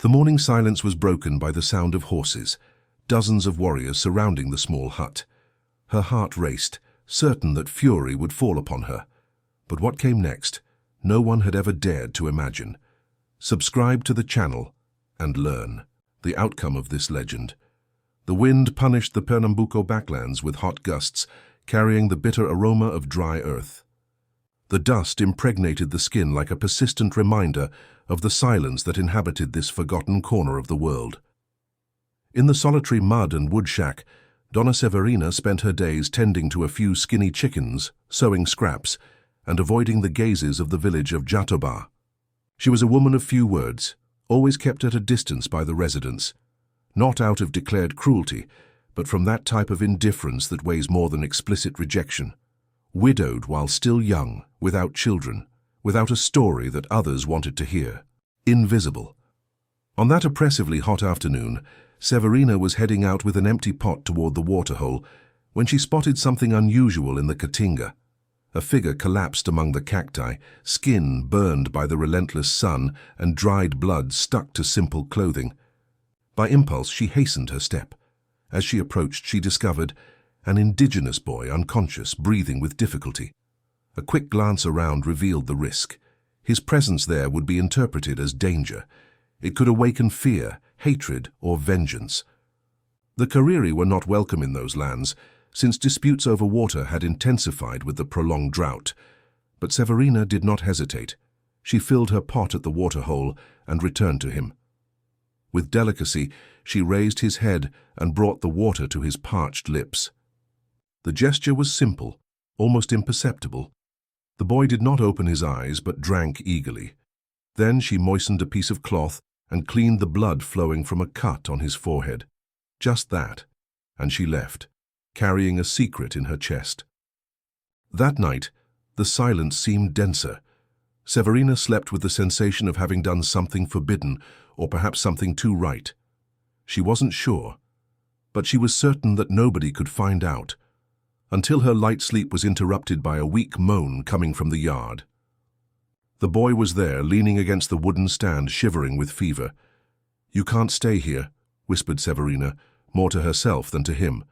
The morning silence was broken by the sound of horses, dozens of warriors surrounding the small hut. Her heart raced, certain that fury would fall upon her. But what came next, no one had ever dared to imagine. Subscribe to the channel and learn the outcome of this legend. The wind punished the Pernambuco backlands with hot gusts, carrying the bitter aroma of dry earth. The dust impregnated the skin like a persistent reminder of the silence that inhabited this forgotten corner of the world. In the solitary mud and wood shack, Donna Severina spent her days tending to a few skinny chickens, sowing scraps, and avoiding the gazes of the village of Jatoba. She was a woman of few words, always kept at a distance by the residents, not out of declared cruelty, but from that type of indifference that weighs more than explicit rejection. Widowed while still young, without children, without a story that others wanted to hear. Invisible. On that oppressively hot afternoon, Severina was heading out with an empty pot toward the waterhole when she spotted something unusual in the Caatinga. A figure collapsed among the cacti, skin burned by the relentless sun and dried blood stuck to simple clothing. By impulse, she hastened her step. As she approached, she discovered an indigenous boy, unconscious, breathing with difficulty. A quick glance around revealed the risk. His presence there would be interpreted as danger. It could awaken fear, hatred, or vengeance. The Kariri were not welcome in those lands, since disputes over water had intensified with the prolonged drought. But Severina did not hesitate. She filled her pot at the waterhole and returned to him. With delicacy, she raised his head and brought the water to his parched lips. The gesture was simple, almost imperceptible. The boy did not open his eyes, but drank eagerly. Then she moistened a piece of cloth and cleaned the blood flowing from a cut on his forehead. Just that, and she left, carrying a secret in her chest. That night, the silence seemed denser. Severina slept with the sensation of having done something forbidden, or perhaps something too right. She wasn't sure, but she was certain that nobody could find out, until her light sleep was interrupted by a weak moan coming from the yard. The boy was there, leaning against the wooden stand, shivering with fever. "You can't stay here," whispered Severina, more to herself than to him.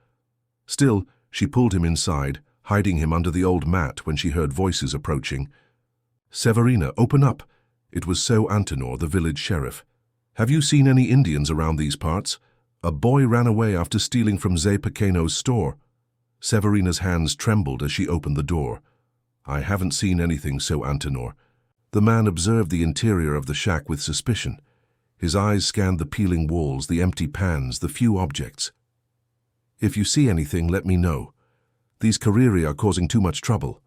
Still, she pulled him inside, hiding him under the old mat when she heard voices approaching. "Severina, open up!" It was So Antenor, the village sheriff. "Have you seen any Indians around these parts? A boy ran away after stealing from Zé Pequeno's store." Severina's hands trembled as she opened the door. "I haven't seen anything, So Antenor." The man observed the interior of the shack with suspicion. His eyes scanned the peeling walls, the empty pans, the few objects. "If you see anything, let me know. These Kariri are causing too much trouble.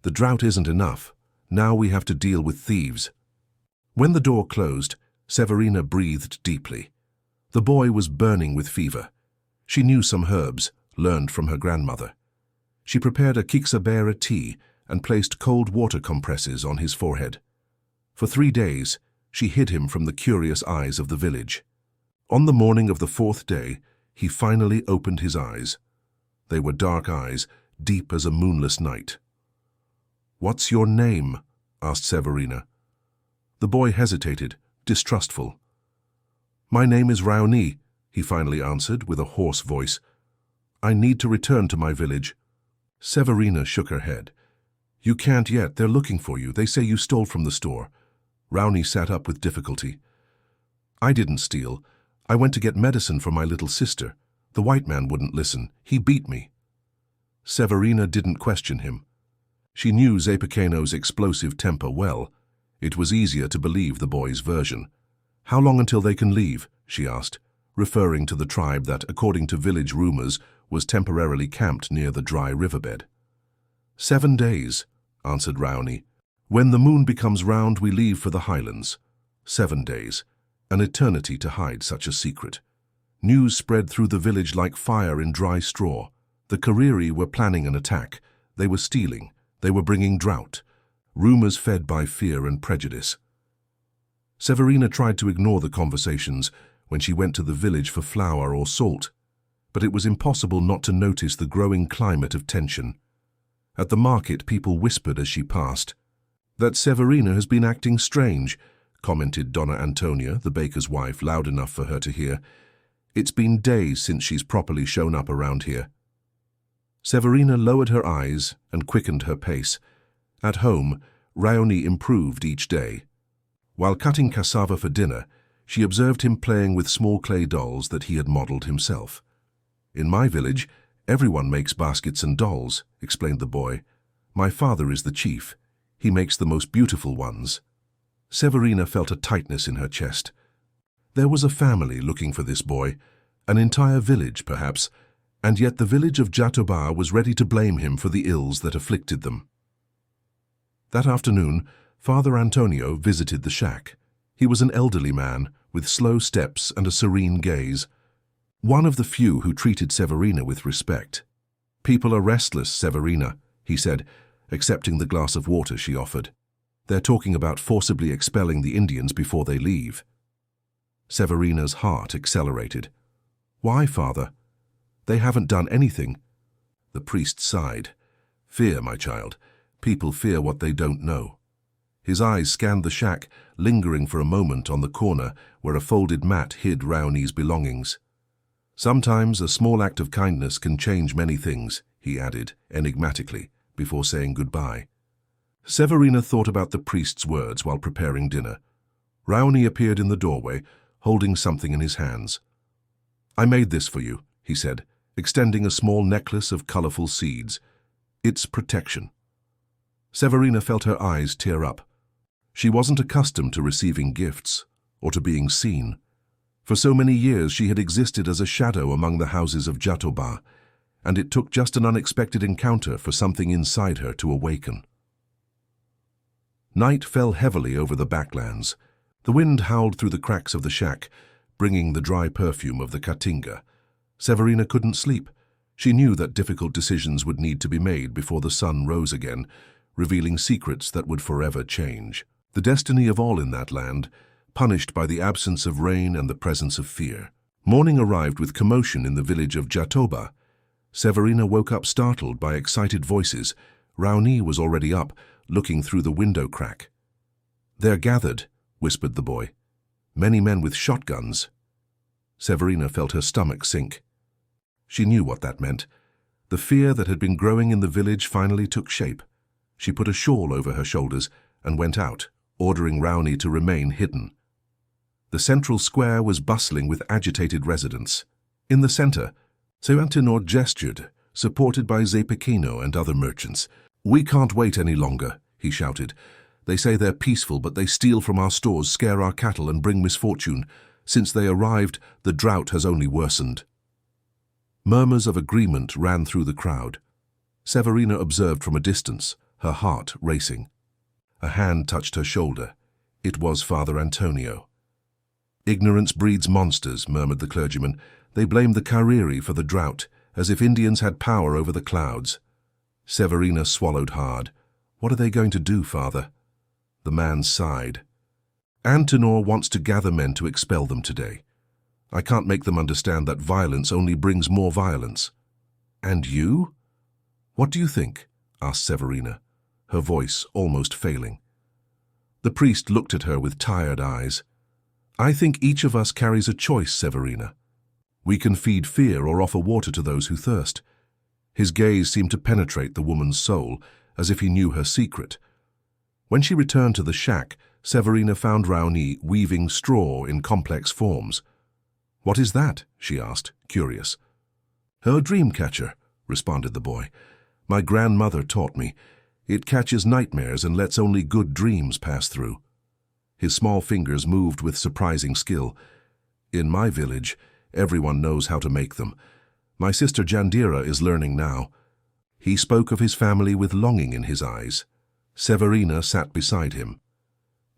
The drought isn't enough. Now we have to deal with thieves." When the door closed, Severina breathed deeply. The boy was burning with fever. She knew some herbs, learned from her grandmother. She prepared a kixabera tea and placed cold water compresses on his forehead. For 3 days, she hid him from the curious eyes of the village. On the morning of the 4th day, he finally opened his eyes. They were dark eyes, deep as a moonless night. "What's your name?" asked Severina. The boy hesitated, distrustful. "My name is Raoni," he finally answered with a hoarse voice. "I need to return to my village." Severina shook her head. "You can't yet. They're looking for you. They say you stole from the store." Raoni sat up with difficulty. "I didn't steal. I went to get medicine for my little sister. The white man wouldn't listen. He beat me." Severina didn't question him. She knew Zé Pequeno's explosive temper well. It was easier to believe the boy's version. "How long until they can leave?" she asked, referring to the tribe that, according to village rumors, was temporarily camped near the dry riverbed. 7 days, answered Raoni. "When the moon becomes round, we leave for the highlands. 7 days, an eternity to hide such a secret." News spread through the village like fire in dry straw. The Kariri were planning an attack. They were stealing. They were bringing drought. Rumors fed by fear and prejudice. Severina tried to ignore the conversations when she went to the village for flour or salt, but it was impossible not to notice the growing climate of tension. At the market, people whispered as she passed, "That Severina has been acting strange, commented Donna Antonia, the baker's wife, loud enough for her to hear. "It's been days since she's properly shown up around here." Severina lowered her eyes and quickened her pace. At home, Raoni improved each day. While cutting cassava for dinner, she observed him playing with small clay dolls that he had modeled himself. "In my village, everyone makes baskets and dolls," explained the boy. "My father is the chief. He makes the most beautiful ones." Severina felt a tightness in her chest. There was a family looking for this boy, an entire village perhaps, and yet the village of Jatoba was ready to blame him for the ills that afflicted them. That afternoon, Father Antonio visited the shack. He was an elderly man, with slow steps and a serene gaze. One of the few who treated Severina with respect. "People are restless, Severina," he said, accepting the glass of water she offered. "They're talking about forcibly expelling the Indians before they leave." Severina's heart accelerated. "Why, Father? They haven't done anything." The priest sighed. "Fear, my child. People fear what they don't know." His eyes scanned the shack, lingering for a moment on the corner where a folded mat hid Raoni's belongings. "Sometimes a small act of kindness can change many things," he added, enigmatically, before saying goodbye. Severina thought about the priest's words while preparing dinner. Raoni appeared in the doorway, holding something in his hands. "I made this for you," he said, extending a small necklace of colorful seeds. "It's protection." Severina felt her eyes tear up. She wasn't accustomed to receiving gifts, or to being seen. For so many years she had existed as a shadow among the houses of Jatoba, and it took just an unexpected encounter for something inside her to awaken. Night fell heavily over the backlands. The wind howled through the cracks of the shack, bringing the dry perfume of the caatinga. Severina couldn't sleep. She knew that difficult decisions would need to be made before the sun rose again, revealing secrets that would forever change. The destiny of all in that land, punished by the absence of rain and the presence of fear. Morning arrived with commotion in the village of Jatoba. Severina woke up startled by excited voices. Raoni was already up, looking through the window crack. "They're gathered," whispered the boy. "Many men with shotguns." Severina felt her stomach sink. She knew what that meant. The fear that had been growing in the village finally took shape. She put a shawl over her shoulders and went out, ordering Raoni to remain hidden. The central square was bustling with agitated residents. In the center, Antenor gestured, supported by Zepekino and other merchants. "We can't wait any longer," he shouted. "They say they're peaceful, but they steal from our stores, scare our cattle, and bring misfortune. Since they arrived, the drought has only worsened." Murmurs of agreement ran through the crowd. Severina observed from a distance, her heart racing. A hand touched her shoulder. It was Father Antonio. "Ignorance breeds monsters," murmured the clergyman. "They blamed the Kariri for the drought, as if Indians had power over the clouds." Severina swallowed hard. "What are they going to do, Father?" The man sighed. "Antenor wants to gather men to expel them today. I can't make them understand that violence only brings more violence." "And you? What do you think?" asked Severina, her voice almost failing. The priest looked at her with tired eyes. "I think each of us carries a choice, Severina. We can feed fear or offer water to those who thirst." His gaze seemed to penetrate the woman's soul, as if he knew her secret. When she returned to the shack, Severina found Raoni weaving straw in complex forms. "What is that?" she asked, curious. "Her dream catcher," responded the boy. "My grandmother taught me. It catches nightmares and lets only good dreams pass through." His small fingers moved with surprising skill. "In my village, everyone knows how to make them. My sister Jandira is learning now." He spoke of his family with longing in his eyes. Severina sat beside him.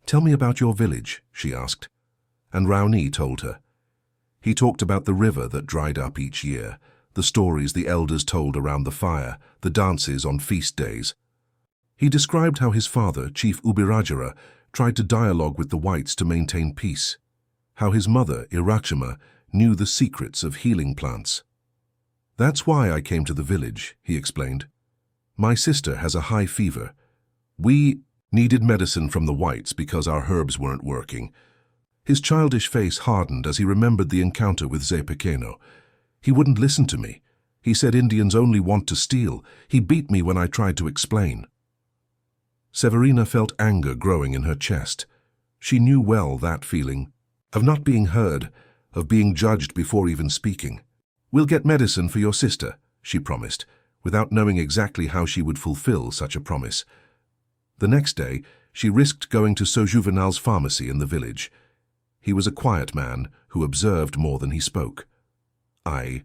"Tell me about your village," she asked. And Raoni told her. He talked about the river that dried up each year, the stories the elders told around the fire, the dances on feast days. He described how his father, Chief Ubirajara, tried to dialogue with the whites to maintain peace, how his mother, Irachima, knew the secrets of healing plants. "That's why I came to the village," he explained. "My sister has a high fever. We Needed medicine from the whites because our herbs weren't working. His childish face hardened as he remembered the encounter with Zé Pequeno. He wouldn't listen to me. He said Indians only want to steal. He beat me when I tried to explain. Severina felt anger growing in her chest. She knew well that feeling, of not being heard, of being judged before even speaking. "We'll get medicine for your sister," she promised, without knowing exactly how she would fulfill such a promise. The next day, she risked going to Juvenal's pharmacy in the village. He was a quiet man who observed more than he spoke. "I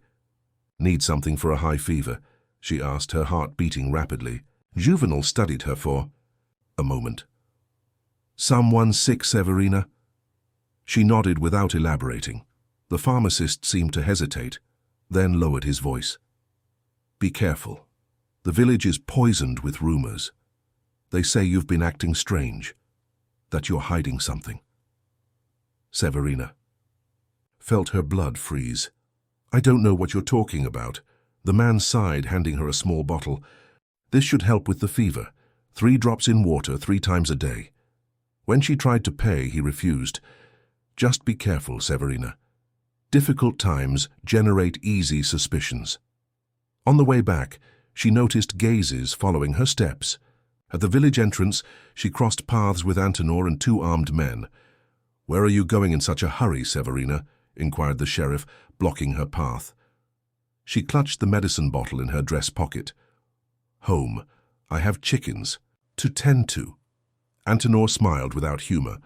need something for a high fever," she asked, her heart beating rapidly. Juvenal studied her for a moment. "Someone sick, Severina?" She nodded without elaborating. The pharmacist seemed to hesitate, then lowered his voice. "Be careful. The village is poisoned with rumors. They say you've been acting strange, that you're hiding something." Severina felt her blood freeze. "I don't know what you're talking about." The man sighed, handing her a small bottle. "This should help with the fever. 3 drops in water 3 times a day." When she tried to pay, he refused. "Just be careful, Severina. Difficult times generate easy suspicions." On the way back, she noticed gazes following her steps. At the village entrance, she crossed paths with Antenor and 2 armed men. "Where are you going in such a hurry, Severina?" inquired the sheriff, blocking her path. She clutched the medicine bottle in her dress pocket. "Home. I have chickens to tend to." Antenor smiled without humor.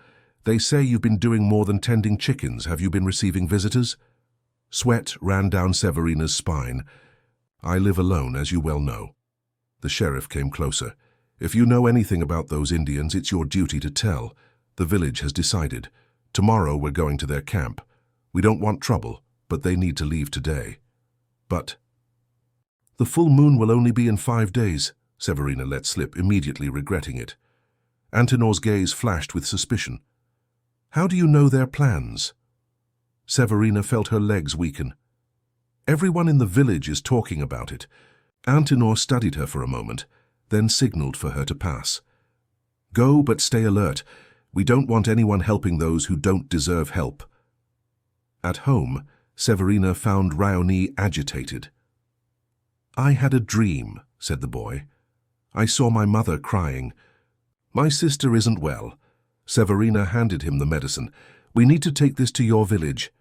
"They say you've been doing more than tending chickens. Have you been receiving visitors?" Sweat ran down Severina's spine. "I live alone, as you well know." The sheriff came closer. "If you know anything about those Indians, it's your duty to tell. The village has decided. Tomorrow we're going to their camp. We don't want trouble, but they need to leave today." "But the full moon will only be in 5 days," Severina let slip, immediately regretting it. Antenor's gaze flashed with suspicion. "How do you know their plans?" Severina felt her legs weaken. "Everyone in the village is talking about it." Antenor studied her for a moment, then signaled for her to pass. "Go, but stay alert. We don't want anyone helping those who don't deserve help." At home, Severina found Raoni agitated. "I had a dream," said the boy. "I saw my mother crying. My sister isn't well." Severina handed him the medicine. "We need to take this to your village."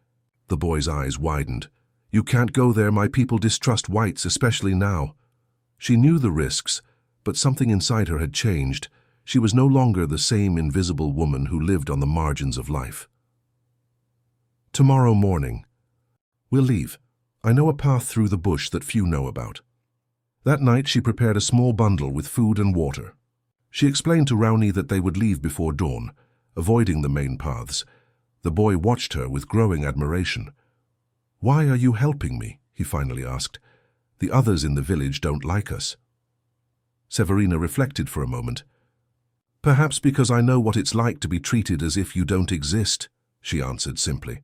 The boy's eyes widened. "You can't go there. My people distrust whites, especially now." She knew the risks, but something inside her had changed. She was no longer the same invisible woman who lived on the margins of life. "Tomorrow morning. We'll leave. I know a path through the bush that few know about." That night she prepared a small bundle with food and water. She explained to Raoni that they would leave before dawn, avoiding the main paths. The boy watched her with growing admiration. "Why are you helping me?" he finally asked. "The others in the village don't like us." Severina reflected for a moment. "Perhaps because I know what it's like to be treated as if you don't exist," she answered simply.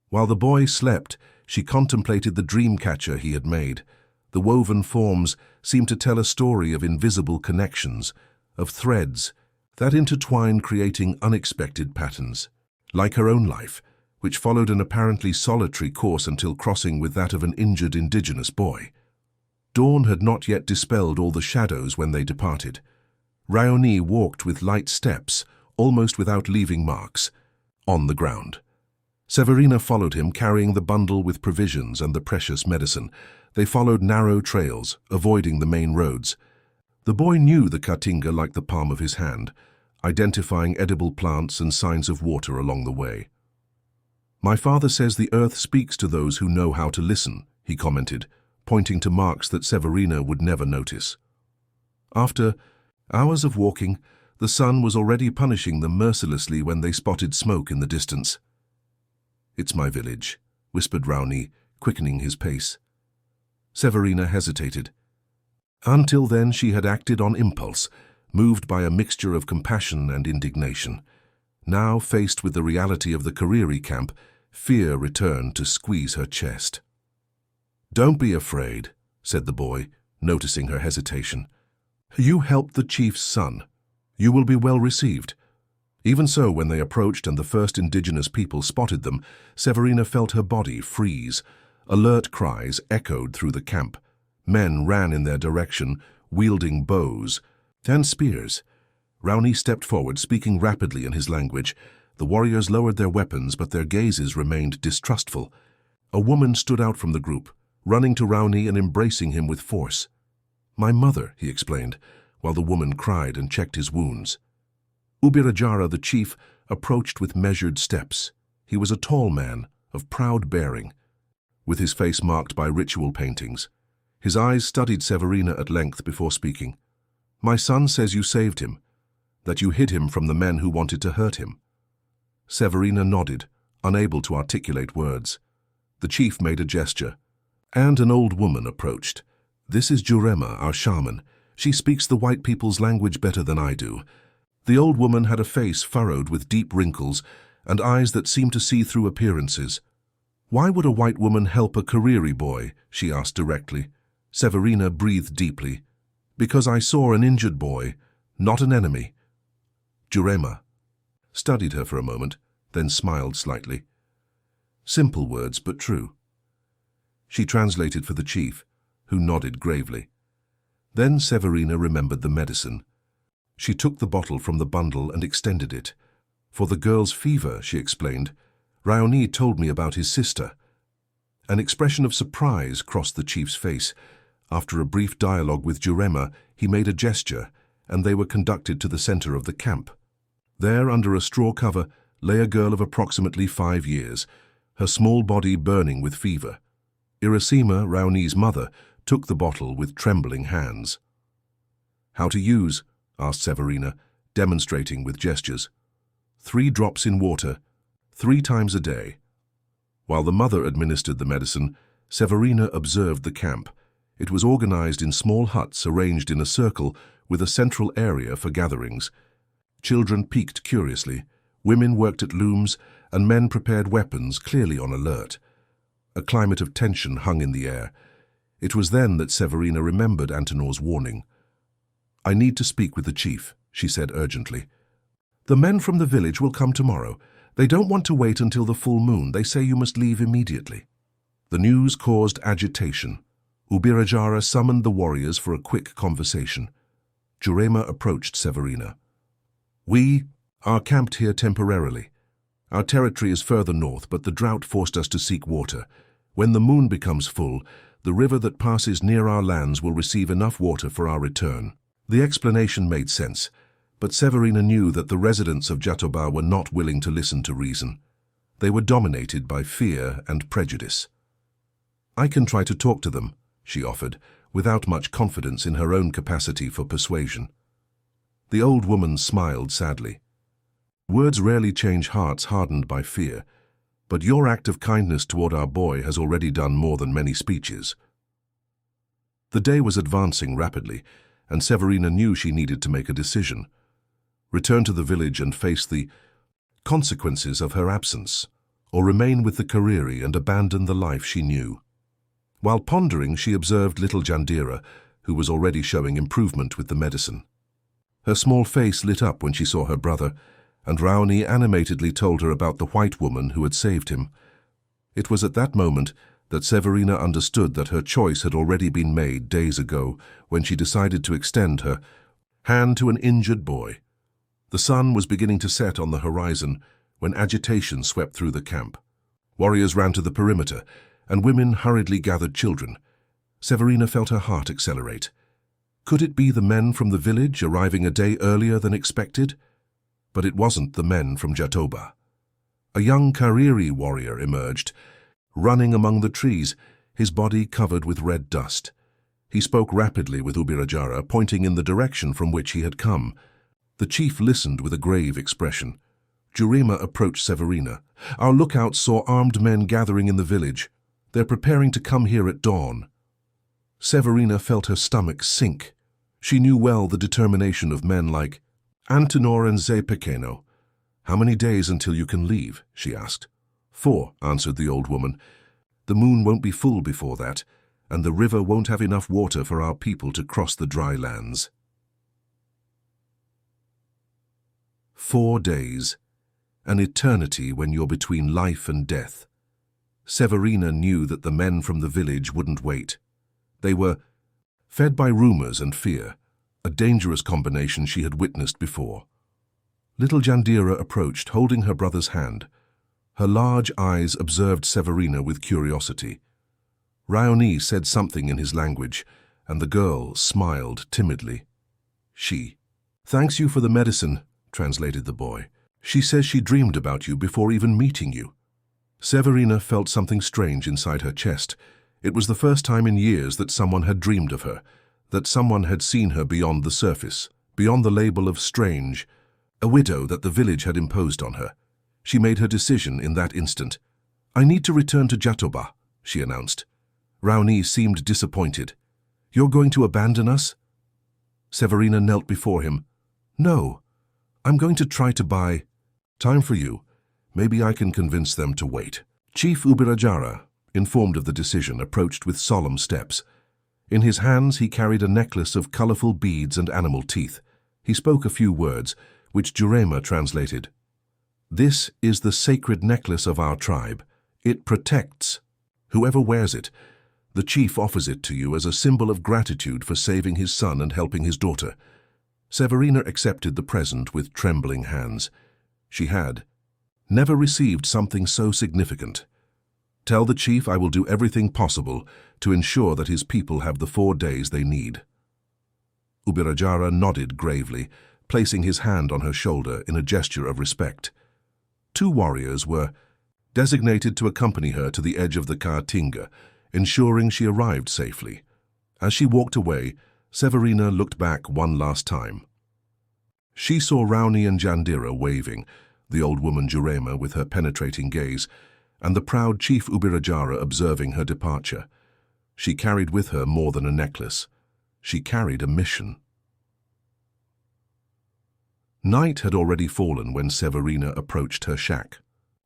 While the boy slept, she contemplated the dream catcher he had made. The woven forms seemed to tell a story of invisible connections, of threads that intertwined, creating unexpected patterns. Like her own life, which followed an apparently solitary course until crossing with that of an injured indigenous boy. Dawn had not yet dispelled all the shadows when they departed. Raoni walked with light steps, almost without leaving marks, on the ground. Severina followed him, carrying the bundle with provisions and the precious medicine. They followed narrow trails, avoiding the main roads. The boy knew the Caatinga like the palm of his hand, identifying edible plants and signs of water along the way. "My father says the earth speaks to those who know how to listen," he commented, pointing to marks that Severina would never notice. After hours of walking, the sun was already punishing them mercilessly when they spotted smoke in the distance. "It's my village," whispered Raoni, quickening his pace. Severina hesitated. Until then she had acted on impulse, moved by a mixture of compassion and indignation. Now, faced with the reality of the Kariri camp, fear returned to squeeze her chest. "Don't be afraid," said the boy, noticing her hesitation. "You helped the chief's son. You will be well received." Even so, when they approached and the first indigenous people spotted them, Severina felt her body freeze. Alert cries echoed through the camp. Men ran in their direction, wielding bows and spears. Rowney stepped forward, speaking rapidly in his language. The warriors lowered their weapons, but their gazes remained distrustful. A woman stood out from the group, running to Rowney and embracing him with force. "My mother," he explained, while the woman cried and checked his wounds. Ubirajara, the chief, approached with measured steps. He was a tall man, of proud bearing, with his face marked by ritual paintings. His eyes studied Severina at length before speaking. "My son says you saved him, that you hid him from the men who wanted to hurt him." Severina nodded, unable to articulate words. The chief made a gesture, and an old woman approached. "This is Jurema, our shaman. She speaks the white people's language better than I do." The old woman had a face furrowed with deep wrinkles and eyes that seemed to see through appearances. "Why would a white woman help a Kariri boy?" she asked directly. Severina breathed deeply. "Because I saw an injured boy, not an enemy." Jurema studied her for a moment, then smiled slightly. Simple words, but true. She translated for the chief, who nodded gravely. Then Severina remembered the medicine. She took the bottle from the bundle and extended it. "For the girl's fever," she explained. "Rowney told me about his sister." An expression of surprise crossed the chief's face. After a brief dialogue with Jurema, he made a gesture, and they were conducted to the center of the camp. There, under a straw cover, lay a girl of approximately 5 years, her small body burning with fever. Irasima, Rowney's mother, took the bottle with trembling hands. "How to use?" asked Severina, demonstrating with gestures. 3 drops in water, 3 times a day." While the mother administered the medicine, Severina observed the camp. It was organized in small huts arranged in a circle with a central area for gatherings. Children peeked curiously, women worked at looms, and men prepared weapons, clearly on alert. A climate of tension hung in the air. It was then that Severina remembered Antenor's warning. "I need to speak with the chief," she said urgently. "The men from the village will come tomorrow. They don't want to wait until the full moon. They say you must leave immediately." The news caused agitation. Ubirajara summoned the warriors for a quick conversation. Jurema approached Severina. "We are camped here temporarily. Our territory is further north, but the drought forced us to seek water. When the moon becomes full, the river that passes near our lands will receive enough water for our return." The explanation made sense, but Severina knew that the residents of Jatoba were not willing to listen to reason. They were dominated by fear and prejudice. "I can try to talk to them," she offered, without much confidence in her own capacity for persuasion. The old woman smiled sadly. "Words rarely change hearts hardened by fear, but your act of kindness toward our boy has already done more than many speeches." The day was advancing rapidly, and Severina knew she needed to make a decision. Return to the village and face the consequences of her absence, or remain with the Kariri and abandon the life she knew. While pondering, she observed little Jandira, who was already showing improvement with the medicine. Her small face lit up when she saw her brother, and Rowney animatedly told her about the white woman who had saved him. It was at that moment that Severina understood that her choice had already been made days ago when she decided to extend her hand to an injured boy. The sun was beginning to set on the horizon when agitation swept through the camp. Warriors ran to the perimeter, and women hurriedly gathered children. Severina felt her heart accelerate. Could it be the men from the village arriving a day earlier than expected? But it wasn't the men from Jatoba. A young Kariri warrior emerged, running among the trees, his body covered with red dust. He spoke rapidly with Ubirajara, pointing in the direction from which he had come. The chief listened with a grave expression. Jurema approached Severina. "Our lookouts saw armed men gathering in the village. They're preparing to come here at dawn." Severina felt her stomach sink. She knew well the determination of men like Antenor and Pequeno. "How many days until you can leave?" she asked. 4, answered the old woman. "The moon won't be full before that, and the river won't have enough water for our people to cross the dry lands." 4 days. An eternity when you're between life and death. Severina knew that the men from the village wouldn't wait. They were fed by rumors and fear, a dangerous combination she had witnessed before. Little Jandira approached, holding her brother's hand. Her large eyes observed Severina with curiosity. Raoni said something in his language, and the girl smiled timidly. She, "Thanks you for the medicine," translated the boy. "She says she dreamed about you before even meeting you." Severina felt something strange inside her chest. It was the first time in years that someone had dreamed of her, that someone had seen her beyond the surface, beyond the label of strange, a widow that the village had imposed on her. She made her decision in that instant. "I need to return to Jatoba," she announced. Raoni seemed disappointed. "You're going to abandon us?" Severina knelt before him. "No, I'm going to try to buy time for you. Maybe I can convince them to wait." Chief Ubirajara, informed of the decision, approached with solemn steps. In his hands he carried a necklace of colorful beads and animal teeth. He spoke a few words, which Jurema translated. "This is the sacred necklace of our tribe. It protects whoever wears it. The chief offers it to you as a symbol of gratitude for saving his son and helping his daughter." Severina accepted the present with trembling hands. She had never received something so significant. "Tell the chief I will do everything possible to ensure that his people have the 4 days they need." Ubirajara nodded gravely, placing his hand on her shoulder in a gesture of respect. 2 warriors were designated to accompany her to the edge of the Kaatinga, ensuring she arrived safely. As she walked away, Severina looked back one last time. She saw Raoni and Jandira waving, the old woman Jurema with her penetrating gaze, and the proud Chief Ubirajara observing her departure. She carried with her more than a necklace. She carried a mission. Night had already fallen when Severina approached her shack.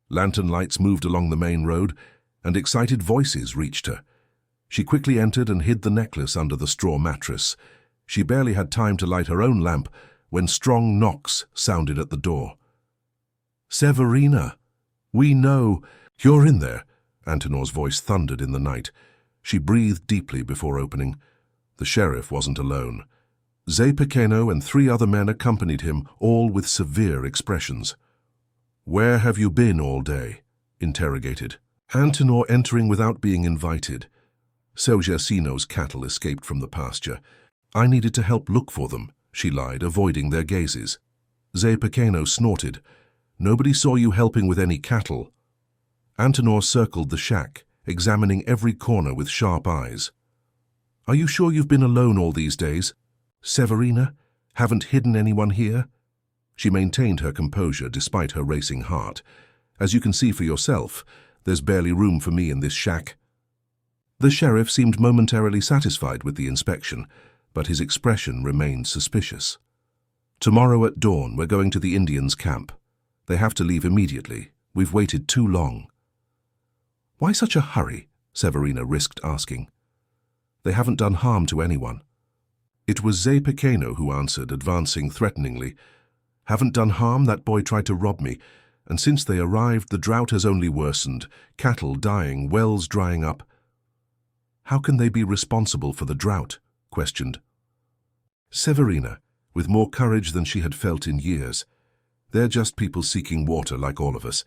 Lantern lights moved along the main road, and excited voices reached her. She quickly entered and hid the necklace under the straw mattress. She barely had time to light her own lamp when strong knocks sounded at the door. "Severina, we know you're in there," Antenor's voice thundered in the night. She breathed deeply before opening. The sheriff wasn't alone. Zé Pequeno and 3 other men accompanied him, all with severe expressions. "Where have you been all day?" interrogated Antenor, entering without being invited. Selgiasino's cattle escaped from the pasture. "I needed to help look for them," she lied, avoiding their gazes. Zé Pequeno snorted. "Nobody saw you helping with any cattle." Antenor circled the shack, examining every corner with sharp eyes. "Are you sure you've been alone all these days? Severina, haven't hidden anyone here?" She maintained her composure despite her racing heart. "As you can see for yourself, there's barely room for me in this shack." The sheriff seemed momentarily satisfied with the inspection, but his expression remained suspicious. "Tomorrow at dawn, we're going to the Indians' camp. They have to leave immediately. We've waited too long." "Why such a hurry?" Severina risked asking. "They haven't done harm to anyone." It was Zé Pequeno who answered, advancing threateningly. "Haven't done harm? That boy tried to rob me. And since they arrived, the drought has only worsened. Cattle dying, wells drying up." "How can they be responsible for the drought?" questioned Severina, with more courage than she had felt in years. "They're just people seeking water like all of us."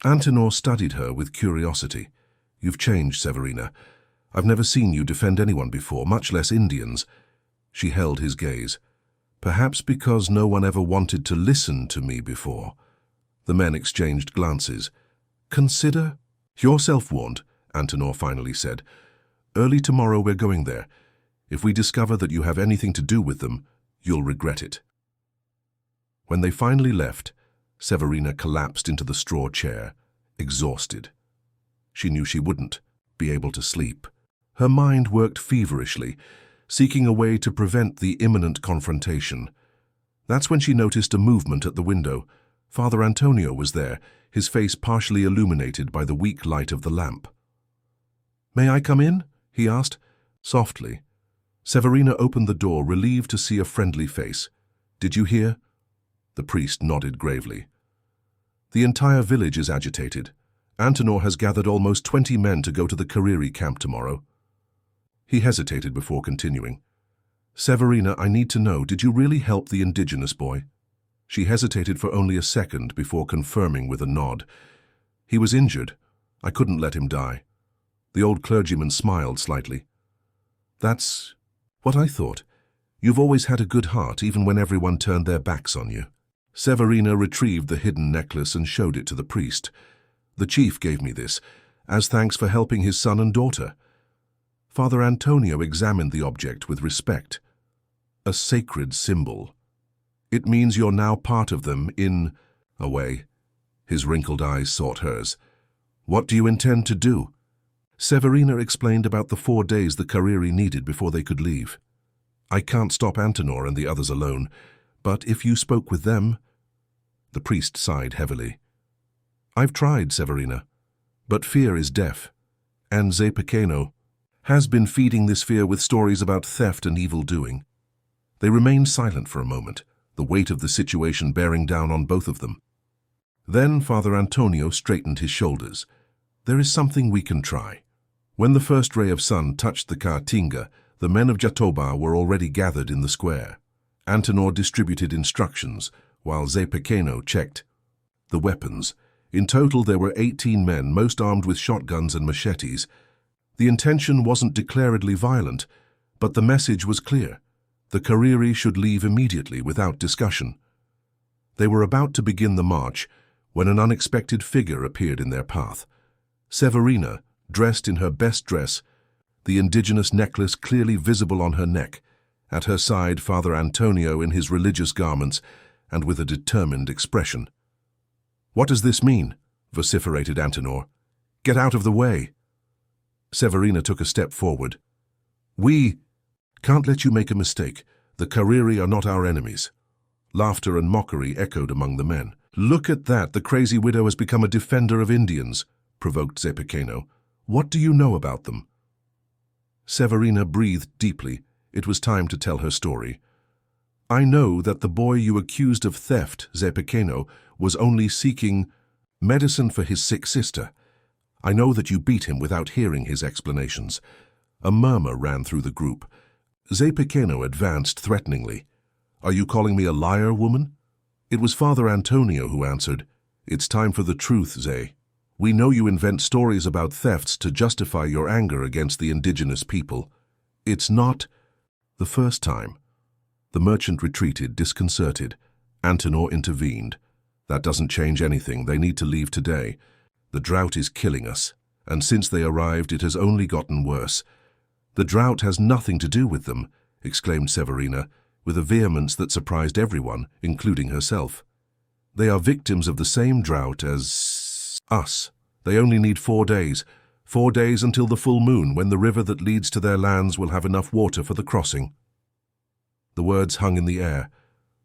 Antenor studied her with curiosity. "You've changed, Severina. I've never seen you defend anyone before, much less Indians." She held his gaze. "Perhaps because no one ever wanted to listen to me before." The men exchanged glances. "Consider yourself warned," Antenor finally said. "Early tomorrow we're going there. If we discover that you have anything to do with them, you'll regret it." When they finally left, Severina collapsed into the straw chair, exhausted. She knew she wouldn't be able to sleep. Her mind worked feverishly, seeking a way to prevent the imminent confrontation. That's when she noticed a movement at the window. Father Antonio was there, his face partially illuminated by the weak light of the lamp. "May I come in?" he asked, softly. Severina opened the door, relieved to see a friendly face. "Did you hear?" The priest nodded gravely. The entire village is agitated. Antenor has gathered almost 20 men to go to the Kariri camp tomorrow. He hesitated before continuing. Severina, I need to know, did you really help the indigenous boy? She hesitated for only a second before confirming with a nod. He was injured. I couldn't let him die. The old clergyman smiled slightly. That's what I thought. You've always had a good heart, even when everyone turned their backs on you. Severina retrieved the hidden necklace and showed it to the priest. The chief gave me this, as thanks for helping his son and daughter. Father Antonio examined the object with respect. A sacred symbol. It means you're now part of them in a way. His wrinkled eyes sought hers. What do you intend to do? Severina explained about the 4 days the Kariri needed before they could leave. I can't stop Antenor and the others alone, but if you spoke with them... The priest sighed heavily. I've tried, Severina, but fear is deaf, and Ze Pequeno has been feeding this fear with stories about theft and evil doing. They remained silent for a moment, the weight of the situation bearing down on both of them. Then Father Antonio straightened his shoulders. There is something we can try. When the first ray of sun touched the Caatinga, the men of Jatoba were already gathered in the square. Antenor distributed instructions, while Ze Pequeno checked the weapons. In total there were 18 men, most armed with shotguns and machetes. The intention wasn't declaredly violent, but the message was clear. The Kariri should leave immediately without discussion. They were about to begin the march when an unexpected figure appeared in their path. Severina, dressed in her best dress, the indigenous necklace clearly visible on her neck. At her side, Father Antonio in his religious garments and with a determined expression. What does this mean? Vociferated Antenor. Get out of the way. Severina took a step forward. We can't let you make a mistake. The Kariri are not our enemies. Laughter and mockery echoed among the men. Look at that, the crazy widow has become a defender of Indians, provoked Ze Pequeno. What do you know about them? Severina breathed deeply. It was time to tell her story. I know that the boy you accused of theft, Ze Pequeno, was only seeking medicine for his sick sister. I know that you beat him without hearing his explanations. A murmur ran through the group. Ze Pequeno advanced threateningly. Are you calling me a liar, woman? It was Father Antonio who answered. It's time for the truth, Ze. We know you invent stories about thefts to justify your anger against the indigenous people. It's not the first time. The merchant retreated, disconcerted. Antenor intervened. That doesn't change anything. They need to leave today. The drought is killing us, and since they arrived it has only gotten worse. The drought has nothing to do with them, exclaimed Severina, with a vehemence that surprised everyone, including herself. They are victims of the same drought as us. They only need 4 days. 4 days until the full moon, when the river that leads to their lands will have enough water for the crossing. The words hung in the air.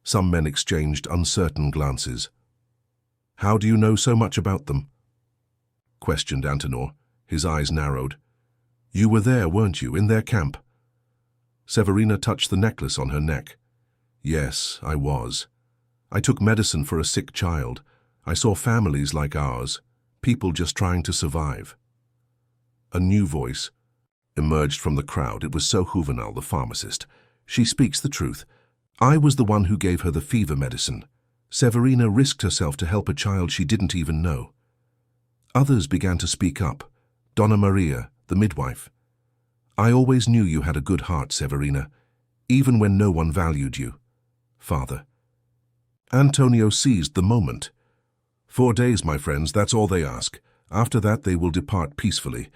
Some men exchanged uncertain glances. How do you know so much about them? Questioned Antenor. His eyes narrowed. You were there, weren't you, in their camp? Severina touched the necklace on her neck. Yes, I was. I took medicine for a sick child. I saw families like ours, people just trying to survive. A new voice emerged from the crowd. It was So Juvenal, the pharmacist. She speaks the truth. I was the one who gave her the fever medicine. Severina risked herself to help a child she didn't even know. Others began to speak up. Donna Maria, the midwife. I always knew you had a good heart, Severina, even when no one valued you. Father. Antonio seized the moment. 4 days, my friends, that's all they ask. After that they will depart peacefully.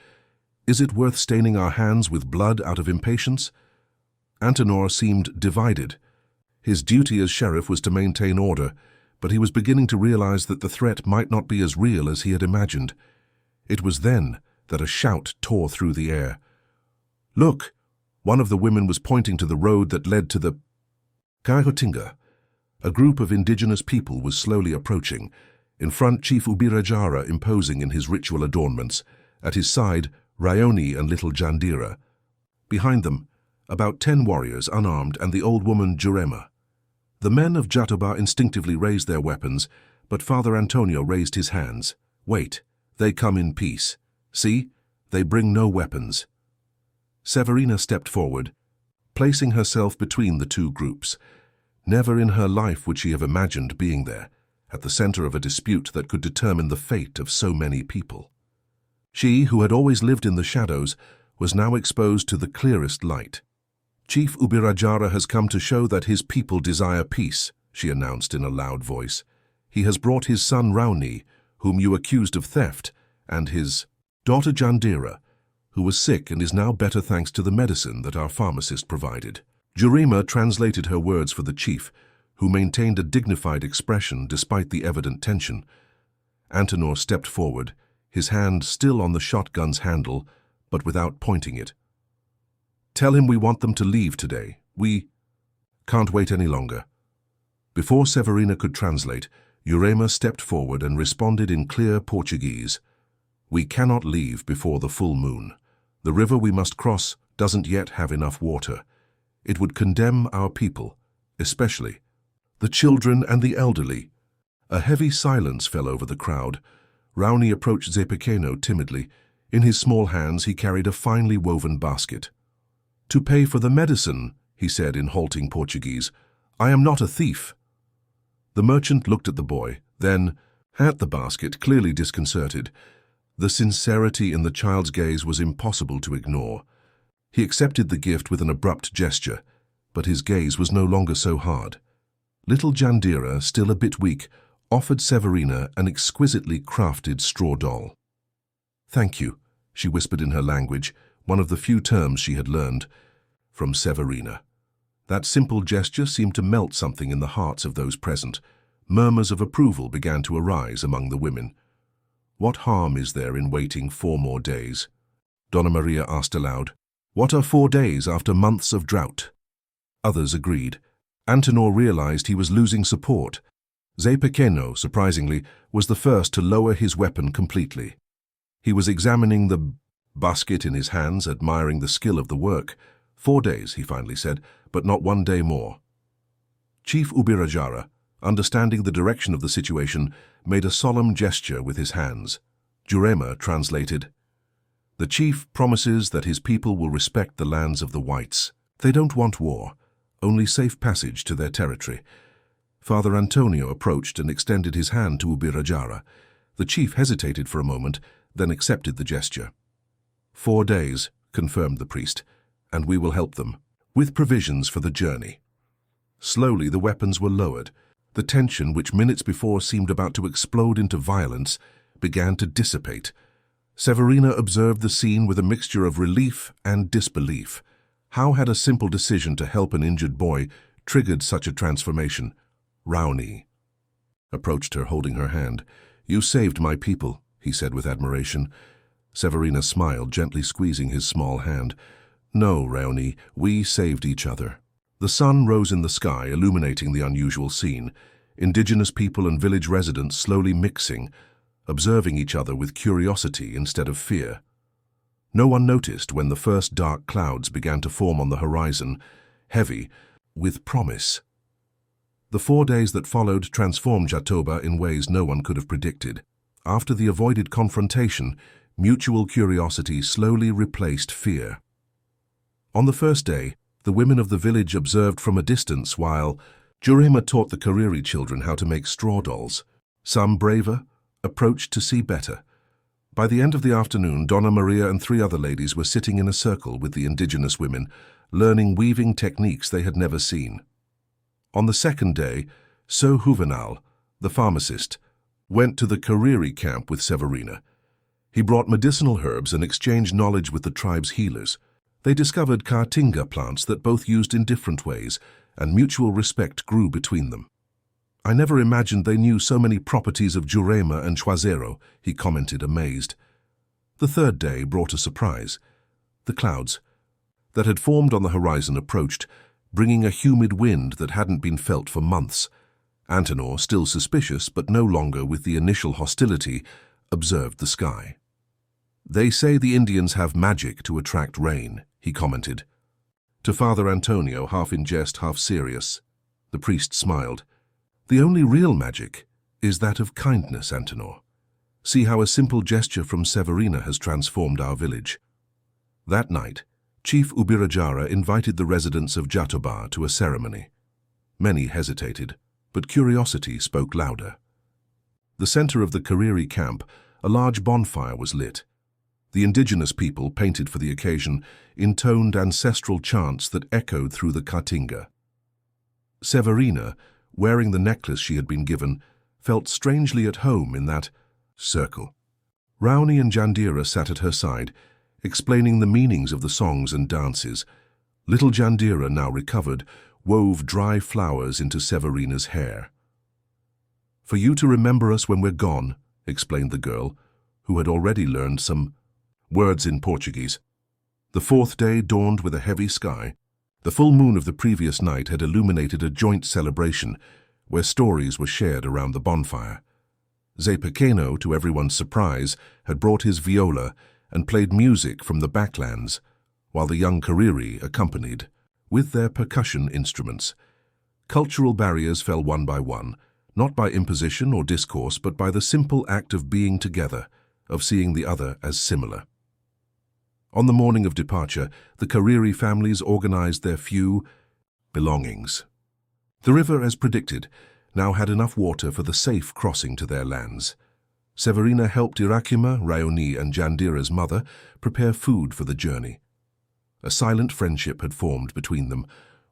Is it worth staining our hands with blood out of impatience? Antenor seemed divided. His duty as sheriff was to maintain order, but he was beginning to realize that the threat might not be as real as he had imagined. It was then that a shout tore through the air. Look! One of the women was pointing to the road that led to the Caatinga. A group of indigenous people was slowly approaching. In front, Chief Ubirajara imposing in his ritual adornments. At his side, Rayoni and little Jandira. Behind them, about 10 warriors unarmed and the old woman Jurema. The men of Jatoba instinctively raised their weapons, but Father Antonio raised his hands. Wait, they come in peace. See, they bring no weapons. Severina stepped forward, placing herself between the two groups. Never in her life would she have imagined being there, at the center of a dispute that could determine the fate of so many people. She, who had always lived in the shadows, was now exposed to the clearest light. Chief Ubirajara has come to show that his people desire peace, she announced in a loud voice. He has brought his son Rauni, whom you accused of theft, and his daughter Jandira, who was sick and is now better thanks to the medicine that our pharmacist provided. Jurema translated her words for the chief, who maintained a dignified expression despite the evident tension. Antenor stepped forward, his hand still on the shotgun's handle, but without pointing it. Tell him we want them to leave today. We can't wait any longer. Before Severina could translate, Jurema stepped forward and responded in clear Portuguese. We cannot leave before the full moon. The river we must cross doesn't yet have enough water. It would condemn our people, especially the children and the elderly. A heavy silence fell over the crowd. Rauni approached Zé Pequeno timidly. In his small hands he carried a finely woven basket. To pay for the medicine, he said in halting Portuguese. I am not a thief. The merchant looked at the boy, then at the basket, clearly disconcerted. The sincerity in the child's gaze was impossible to ignore. He accepted the gift with an abrupt gesture, but his gaze was no longer so hard. Little Jandira, still a bit weak, offered Severina an exquisitely crafted straw doll. Thank you, she whispered in her language, one of the few terms she had learned from Severina. That simple gesture seemed to melt something in the hearts of those present. Murmurs of approval began to arise among the women. What harm is there in waiting 4 more days? Donna Maria asked aloud. What are 4 days after months of drought? Others agreed. Antenor realized he was losing support. Zé Pequeno, surprisingly, was the first to lower his weapon completely. He was examining the basket in his hands, admiring the skill of the work. 4 days, he finally said, but not 1 day more. Chief Ubirajara, understanding the direction of the situation, made a solemn gesture with his hands. Jurema translated, The chief promises that his people will respect the lands of the whites. They don't want war, only safe passage to their territory. Father Antonio approached and extended his hand to Ubirajara. The chief hesitated for a moment, then accepted the gesture. 4 days, confirmed the priest, and we will help them, with provisions for the journey. Slowly the weapons were lowered. The tension, which minutes before seemed about to explode into violence, began to dissipate. Severina observed the scene with a mixture of relief and disbelief. How had a simple decision to help an injured boy triggered such a transformation? Rauni approached her, holding her hand. You saved my people, he said with admiration. Severina smiled, gently squeezing his small hand. No, Rauni, we saved each other. The sun rose in the sky, illuminating the unusual scene. Indigenous people and village residents slowly mixing, observing each other with curiosity instead of fear. No one noticed when the first dark clouds began to form on the horizon, heavy, with promise. The 4 days that followed transformed Jatoba in ways no one could have predicted. After the avoided confrontation, mutual curiosity slowly replaced fear. On the first day, the women of the village observed from a distance while Jurema taught the Kariri children how to make straw dolls. Some, braver, approached to see better. By the end of the afternoon, Donna Maria and 3 other ladies were sitting in a circle with the indigenous women, learning weaving techniques they had never seen. On the second day, So Juvenal, the pharmacist, went to the Kariri camp with Severina. He brought medicinal herbs and exchanged knowledge with the tribe's healers. They discovered Caatinga plants that both used in different ways, and mutual respect grew between them. I never imagined they knew so many properties of Jurema and Chuazero, he commented, amazed. The third day brought a surprise. The clouds that had formed on the horizon approached, bringing a humid wind that hadn't been felt for months. Antenor, still suspicious but no longer with the initial hostility, observed the sky. They say the Indians have magic to attract rain, he commented. To Father Antonio, half in jest, half serious. The priest smiled. The only real magic is that of kindness, Antenor. See how a simple gesture from Severina has transformed our village. That night, Chief Ubirajara invited the residents of Jatoba to a ceremony. Many hesitated, but curiosity spoke louder. The center of the Kariri camp, a large bonfire was lit. The indigenous people, painted for the occasion, intoned ancestral chants that echoed through the Katinga. Severina, wearing the necklace she had been given, felt strangely at home in that circle. Rauni and Jandira sat at her side, explaining the meanings of the songs and dances. Little Jandira, now recovered, wove dry flowers into Severina's hair. "For you to remember us when we're gone," explained the girl, who had already learned some words in Portuguese. The fourth day dawned with a heavy sky. The full moon of the previous night had illuminated a joint celebration where stories were shared around the bonfire. Zé Pequeno, to everyone's surprise, had brought his viola and played music from the backlands, while the young Kariri accompanied with their percussion instruments. Cultural barriers fell one by one, not by imposition or discourse, but by the simple act of being together, of seeing the other as similar. On the morning of departure, the Kariri families organized their few belongings. The river, as predicted, now had enough water for the safe crossing to their lands. Severina helped Irakima, Raoni, and Jandira's mother prepare food for the journey. A silent friendship had formed between them,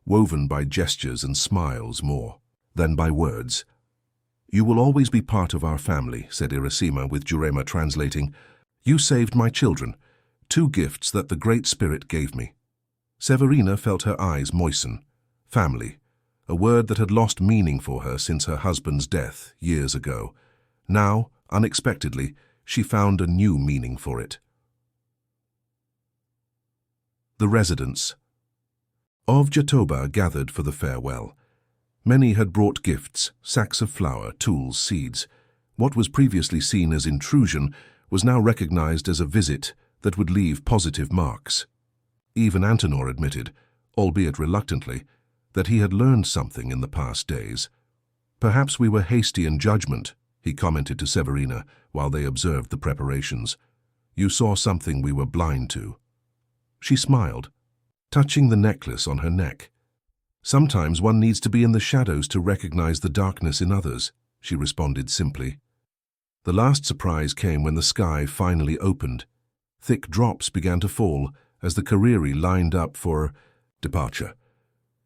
woven by gestures and smiles more than by words. "You will always be part of our family," said Irasima, with Jurema translating. "You saved my children, 2 gifts that the Great Spirit gave me." Severina felt her eyes moisten. Family, a word that had lost meaning for her since her husband's death years ago. Now, unexpectedly, she found a new meaning for it. The residents of Jatoba gathered for the farewell. Many had brought gifts, sacks of flour, tools, seeds. What was previously seen as intrusion was now recognized as a visit that would leave positive marks. Even Antenor admitted, albeit reluctantly, that he had learned something in the past days. "Perhaps we were hasty in judgment," he commented to Severina while they observed the preparations. "You saw something we were blind to." She smiled, touching the necklace on her neck. "Sometimes one needs to be in the shadows to recognize the darkness in others," she responded simply. The last surprise came when the sky finally opened. Thick drops began to fall as the Kariri lined up for departure.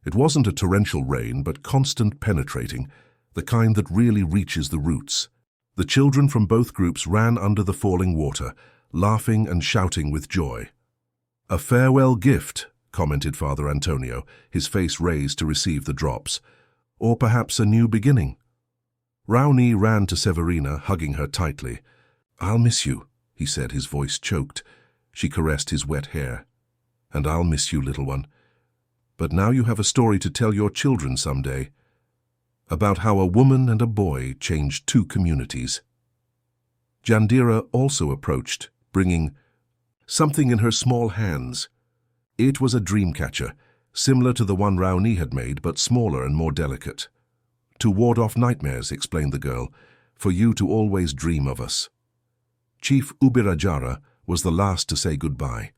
It wasn't a torrential rain, but constant, penetrating, the kind that really reaches the roots. The children from both groups ran under the falling water, laughing and shouting with joy. "A farewell gift," commented Father Antonio, his face raised to receive the drops. "Or perhaps a new beginning." Raoni ran to Severina, hugging her tightly. "I'll miss you," he said, his voice choked. She caressed his wet hair. "And I'll miss you, little one. But now you have a story to tell your children someday, about how a woman and a boy changed 2 communities." Jandira also approached, bringing something in her small hands. It was a dream catcher, similar to the one Raoni had made, but smaller and more delicate. "To ward off nightmares," explained the girl, "for you to always dream of us." Chief Ubirajara was the last to say goodbye.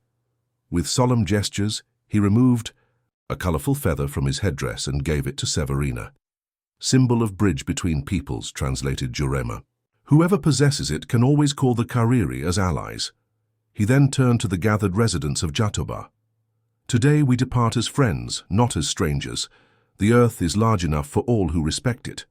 With solemn gestures, he removed a colorful feather from his headdress and gave it to Severina. "Symbol of bridge between peoples," translated Jurema. "Whoever possesses it can always call the Kariri as allies." He then turned to the gathered residents of Jatoba. "Today we depart as friends, not as strangers. The earth is large enough for all who respect it."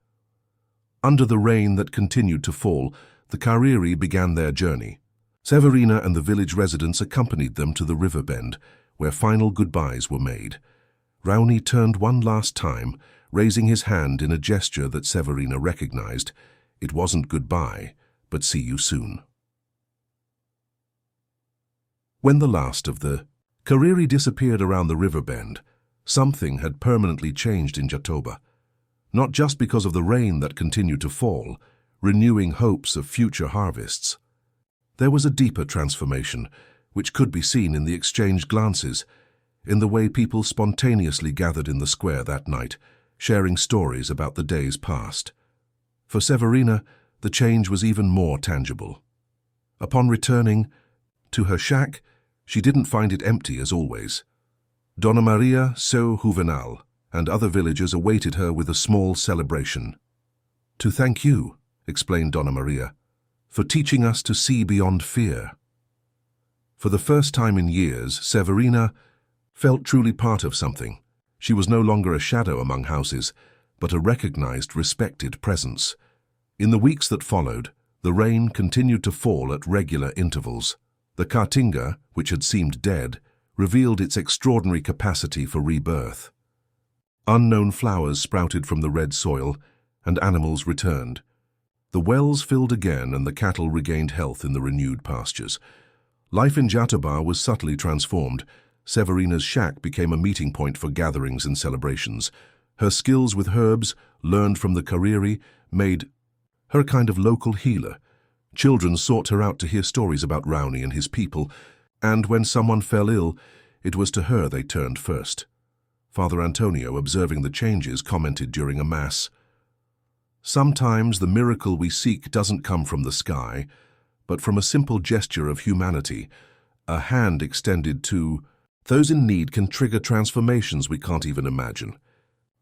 Under the rain that continued to fall, the Kariri began their journey. Severina and the village residents accompanied them to the river bend, where final goodbyes were made. Raoni turned one last time, raising his hand in a gesture that Severina recognized. It wasn't goodbye, but see you soon. When the last of the Kariri disappeared around the river bend, something had permanently changed in Jatoba. Not just because of the rain that continued to fall, renewing hopes of future harvests. There was a deeper transformation, which could be seen in the exchanged glances, in the way people spontaneously gathered in the square that night, sharing stories about the days past. For Severina, the change was even more tangible. Upon returning to her shack, she didn't find it empty as always. Donna Maria Seu Juvenal and other villagers awaited her with a small celebration. "To thank you," explained Donna Maria, "for teaching us to see beyond fear." For the first time in years, Severina felt truly part of something. She was no longer a shadow among houses, but a recognized, respected presence. In the weeks that followed, the rain continued to fall at regular intervals. The Caatinga, which had seemed dead, revealed its extraordinary capacity for rebirth. Unknown flowers sprouted from the red soil, and animals returned. The wells filled again, and the cattle regained health in the renewed pastures. Life in Jatoba was subtly transformed. Severina's shack became a meeting point for gatherings and celebrations. Her skills with herbs, learned from the Kariri, made her a kind of local healer. Children sought her out to hear stories about Rowney and his people, and when someone fell ill, it was to her they turned first. Father Antonio, observing the changes, commented during a mass, "Sometimes the miracle we seek doesn't come from the sky, but from a simple gesture of humanity. A hand extended to those in need can trigger transformations we can't even imagine."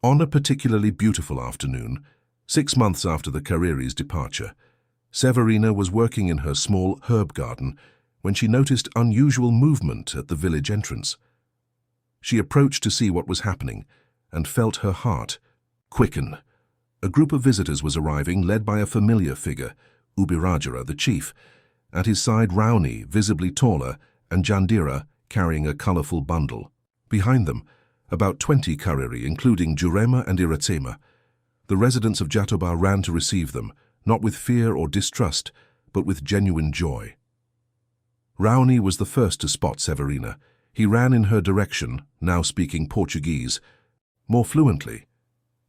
On a particularly beautiful afternoon, 6 months after the Kariri's departure, Severina was working in her small herb garden when she noticed unusual movement at the village entrance. She approached to see what was happening and felt her heart quicken. A group of visitors was arriving, led by a familiar figure, Ubirajara, the chief. At his side, Rowney, visibly taller, and Jandira, carrying a colorful bundle. Behind them, about 20 Kariri, including Jurema and Iratsema. The residents of Jatoba ran to receive them, not with fear or distrust, but with genuine joy. Rowney was the first to spot Severina. He ran in her direction, now speaking Portuguese, more fluently.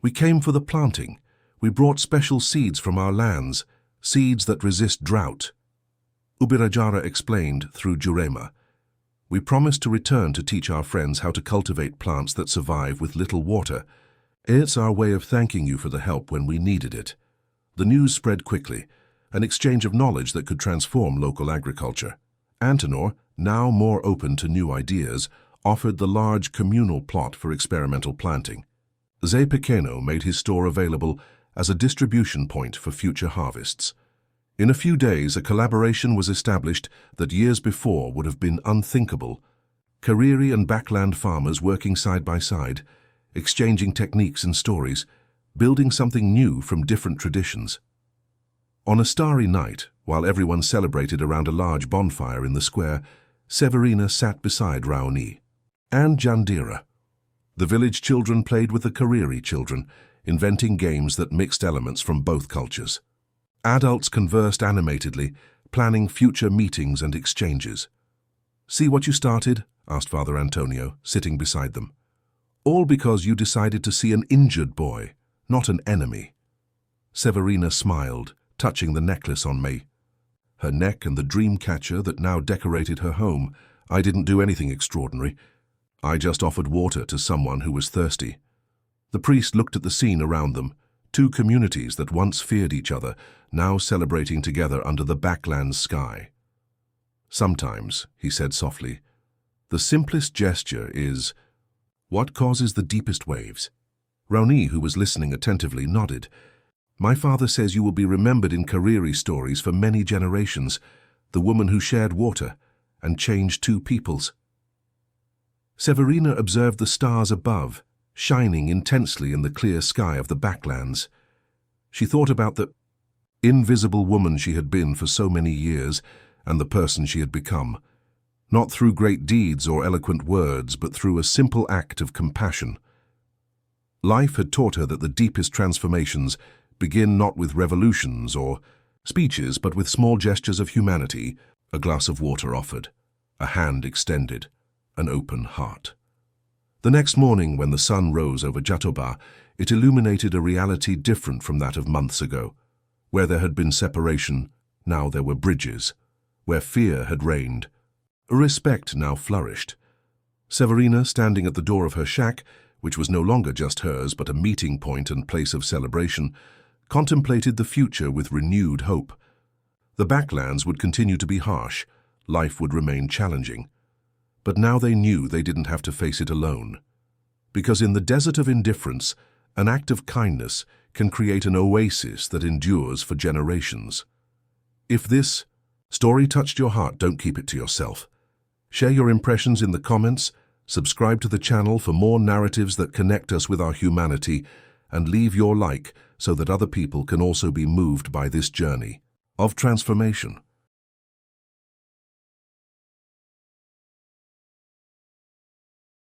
"We came for the planting. We brought special seeds from our lands, seeds that resist drought." Ubirajara explained through Jurema. "We promised to return to teach our friends how to cultivate plants that survive with little water. It's our way of thanking you for the help when we needed it." The news spread quickly, an exchange of knowledge that could transform local agriculture. Antenor, now more open to new ideas, offered the large communal plot for experimental planting. Zé Pequeno made his store available as a distribution point for future harvests. In a few days, a collaboration was established that years before would have been unthinkable. Kariri and backland farmers working side by side, exchanging techniques and stories, building something new from different traditions. On a starry night, while everyone celebrated around a large bonfire in the square, Severina sat beside Rowney and Jandira. The village children played with the Kariri children, inventing games that mixed elements from both cultures. Adults conversed animatedly, planning future meetings and exchanges. "See what you started?" asked Father Antonio, sitting beside them. "All because you decided to see an injured boy, not an enemy." Severina smiled, touching the necklace on me. Her neck and the dream catcher that now decorated her home. "I didn't do anything extraordinary. I just offered water to someone who was thirsty." The priest looked at the scene around them, two communities that once feared each other, now celebrating together under the backland sky. "Sometimes," he said softly, "the simplest gesture is what causes the deepest waves." Rowney, who was listening attentively, nodded. "My father says you will be remembered in Kariri stories for many generations, the woman who shared water and changed two peoples." Severina observed the stars above, shining intensely in the clear sky of the backlands. She thought about the invisible woman she had been for so many years and the person she had become, not through great deeds or eloquent words, but through a simple act of compassion. Life had taught her that the deepest transformations begin not with revolutions or speeches, but with small gestures of humanity, a glass of water offered, a hand extended, an open heart. The next morning, when the sun rose over Jatoba, it illuminated a reality different from that of months ago. Where there had been separation, now there were bridges. Where fear had reigned, respect now flourished. Severina, standing at the door of her shack, which was no longer just hers but a meeting point and place of celebration, contemplated the future with renewed hope. The backlands would continue to be harsh, life would remain challenging. But now they knew they didn't have to face it alone. Because in the desert of indifference, an act of kindness can create an oasis that endures for generations. If this story touched your heart, don't keep it to yourself. Share your impressions in the comments, subscribe to the channel for more narratives that connect us with our humanity, and leave your like so that other people can also be moved by this journey of transformation.